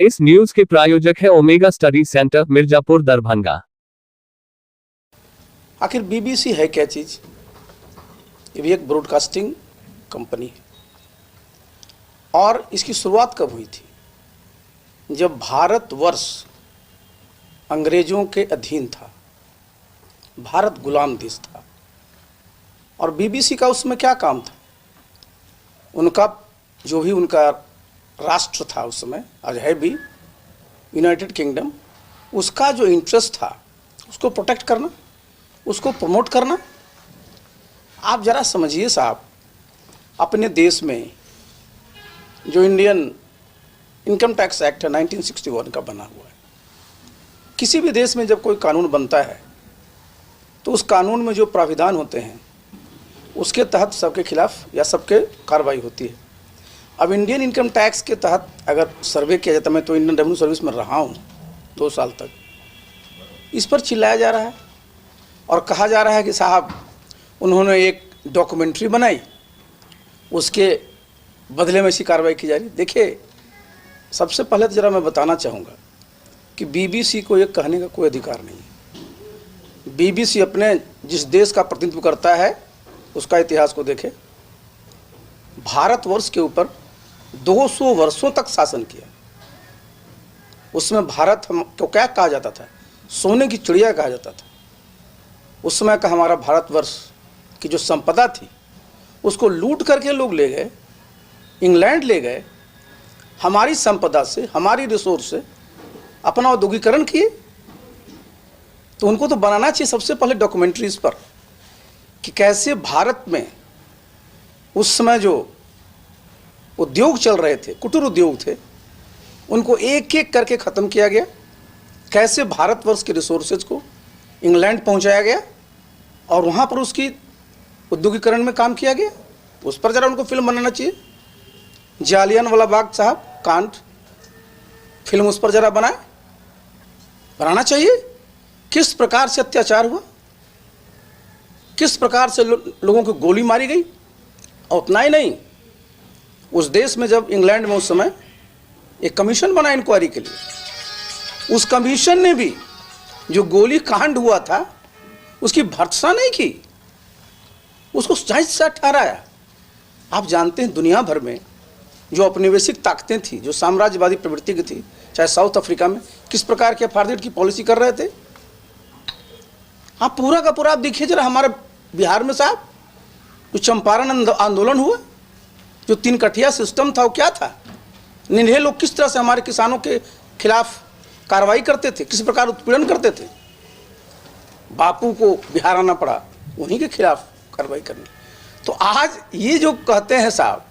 इस न्यूज के प्रायोजक है omega study centre, Mirzapur, Darbhanga. आखिर बीबीसी है क्या चीज? ये भी एक ब्रॉडकास्टिंग कंपनी है। और इसकी शुरुआत कब हुई थी? जब भारतवर्ष अंग्रेजों के अधीन था, भारत गुलाम देश था। और बीबीसी का उसमें क्या काम था? उनका जो भी उनका राष्ट्र था उस समय, आज है भी यूनाइटेड किंगडम, उसका जो इंटरेस्ट था उसको प्रोटेक्ट करना, उसको प्रमोट करना। आप जरा समझिए साहब, अपने देश में जो इंडियन इनकम टैक्स एक्ट है 1961 का बना हुआ है, किसी भी देश में जब कोई कानून बनता है तो उस कानून में जो प्राविधान होते हैं उसके तहत सबके खिलाफ या सबके कार्रवाई होती है। अब इंडियन इनकम टैक्स के तहत अगर सर्वे किया जाता, मैं तो इंडियन रेवेन्यू सर्विस में रहा हूँ 2 साल तक, इस पर चिल्लाया जा रहा है और कहा जा रहा है कि साहब उन्होंने एक डॉक्यूमेंट्री बनाई, उसके बदले में ऐसी कार्रवाई की जा रही। देखिए, सबसे पहले तो ज़रा मैं बताना चाहूँगा कि बीबीसी को ये कहने का कोई अधिकार नहीं है। बीबीसी अपने जिस देश का प्रतिनिधित्व करता है उसका इतिहास को देखे। भारतवर्ष के ऊपर 200 वर्षों तक शासन किया। उसमें भारत को क्या कहा जाता था? सोने की चिड़िया कहा जाता था। उस समय का हमारा भारतवर्ष की जो संपदा थी उसको लूट करके लोग ले गए, इंग्लैंड ले गए, हमारी संपदा से, हमारी रिसोर्स से अपना औद्योगिकरण किए। तो उनको तो बनाना चाहिए सबसे पहले डॉक्यूमेंट्रीज पर कि कैसे भारत में उस समय जो उद्योग चल रहे थे, कुटीर उद्योग थे, उनको एक एक करके ख़त्म किया गया। कैसे भारतवर्ष के रिसोर्सेज को इंग्लैंड पहुंचाया गया और वहाँ पर उसकी उद्योगीकरण में काम किया गया। उस पर ज़रा उनको फिल्म बनाना चाहिए। जालियनवाला बाग साहब कांड फिल्म उस पर ज़रा बनाना चाहिए। किस प्रकार से अत्याचार हुआ, किस प्रकार से लोगों को गोली मारी गई। और उतना ही नहीं, उस देश में जब इंग्लैंड में उस समय एक कमीशन बना इंक्वायरी के लिए, उस कमीशन ने भी जो गोली कांड हुआ था उसकी भर्त्सना नहीं की, उसको जायज से ठहराया। आप जानते हैं दुनिया भर में जो औपनिवेशिक ताकतें थी, जो साम्राज्यवादी प्रवृत्ति की थी, चाहे साउथ अफ्रीका में किस प्रकार के अपार्थाइड की पॉलिसी कर रहे थे। आप पूरा का पूरा आप देखिए जरा, हमारे बिहार में साहब जो चंपारण आंदोलन हुआ, जो 3 कठिया सिस्टम था, वो क्या था? निन्हे लोग किस तरह से हमारे किसानों के खिलाफ कार्रवाई करते थे, किस प्रकार उत्पीड़न करते थे। बापू को बिहार आना पड़ा उन्हीं के खिलाफ कार्रवाई करने। तो आज ये जो कहते हैं साहब,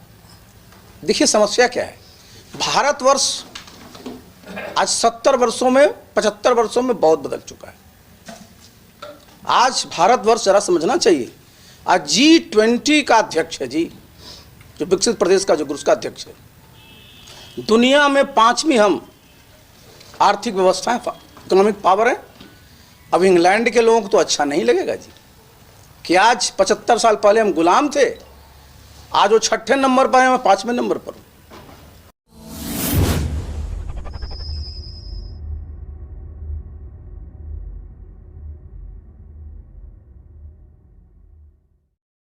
देखिए समस्या क्या है। भारतवर्ष आज 70 वर्षों में, 75 वर्षों में बहुत बदल चुका है। आज भारतवर्ष जरा समझना चाहिए, आज G20 का अध्यक्ष है जी, जो विकसित प्रदेश का जो ग्रुप का अध्यक्ष है। दुनिया में 5वीं हम आर्थिक व्यवस्था है, इकोनॉमिक पावर है। अब इंग्लैंड के लोगों को तो अच्छा नहीं लगेगा जी कि आज 75 साल पहले हम गुलाम थे, आज वो 6ठे नंबर पर हैं, मैं 5वें नंबर पर हूँ।